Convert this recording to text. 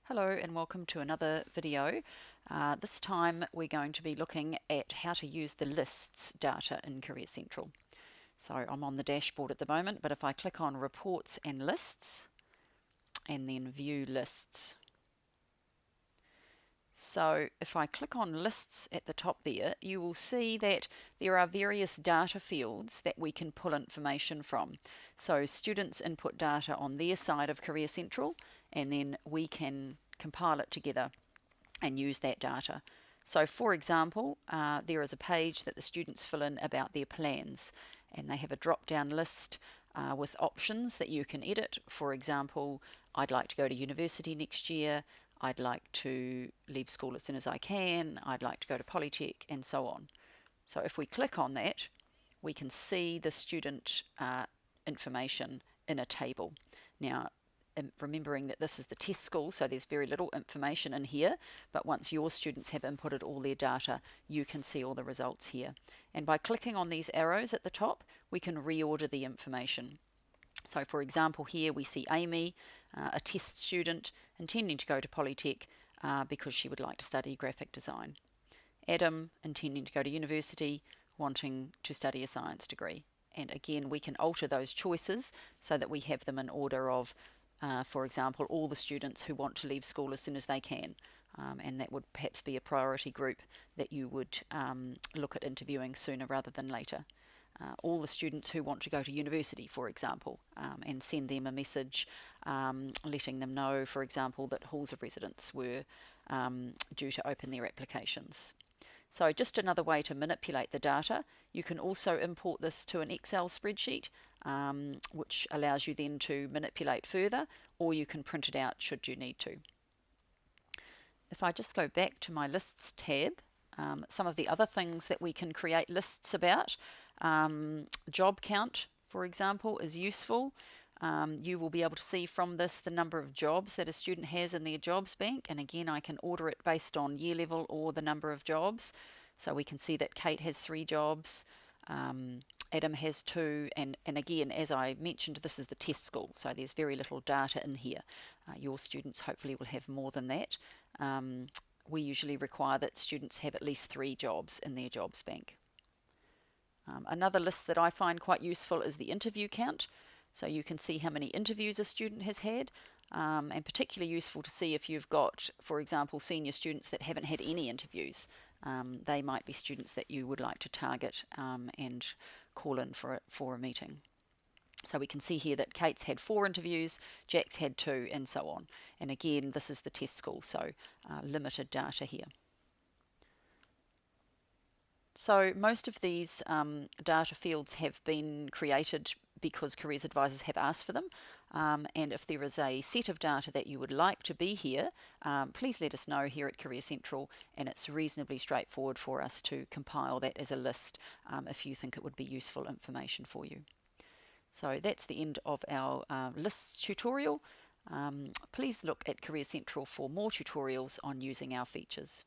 Hello and welcome to another video. This time we're going to be looking at how to use the lists data in Career Central. So I'm on the dashboard at the moment, but if I click on Reports and Lists and then View Lists. So if I click on Lists at the top there, you will see that there are various data fields that we can pull information from. So students input data on their side of Career Central, and then we can compile it together and use that data. So for example, there is a page that the students fill in about their plans, and they have a drop-down list with options that you can edit. For example, I'd like to go to university next year, I'd like to leave school as soon as I can, I'd like to go to Polytech, and so on. So if we click on that, we can see the student information in a table. Now, remembering that this is the test school, so there's very little information in here, but once your students have inputted all their data, you can see all the results here. And by clicking on these arrows at the top, we can reorder the information. So for example, here we see Amy, a test student intending to go to Polytech because she would like to study graphic design. Adam, intending to go to university, wanting to study a science degree. And again, we can alter those choices so that we have them in order of, for example, all the students who want to leave school as soon as they can. And that would perhaps be a priority group that you would look at interviewing sooner rather than later. All the students who want to go to university, for example, and send them a message letting them know, for example, that halls of residence were due to open their applications. So just another way to manipulate the data. You can also import this to an Excel spreadsheet, which allows you then to manipulate further, or you can print it out should you need to. If I just go back to my lists tab, some of the other things that we can create lists about, job count, for example, is useful. You will be able to see from this the number of jobs that a student has in their jobs bank, and again I can order it based on year level or the number of jobs. So we can see that Kate has 3 jobs, Adam has 2, and again, as I mentioned, this is the test school, so there's very little data in here. Your students hopefully will have more than that. We usually require that students have at least 3 jobs in their jobs bank. Another list that I find quite useful is the interview count. So you can see how many interviews a student has had, and particularly useful to see if you've got, for example, senior students that haven't had any interviews. They might be students that you would like to target and call in for a meeting. So we can see here that Kate's had 4 interviews, Jack's had 2, and so on. And again, this is the test school, so limited data here. So most of these data fields have been created because careers advisors have asked for them, and if there is a set of data that you would like to be here, please let us know here at Career Central, and it's reasonably straightforward for us to compile that as a list if you think it would be useful information for you. So that's the end of our lists tutorial. Please look at Career Central for more tutorials on using our features.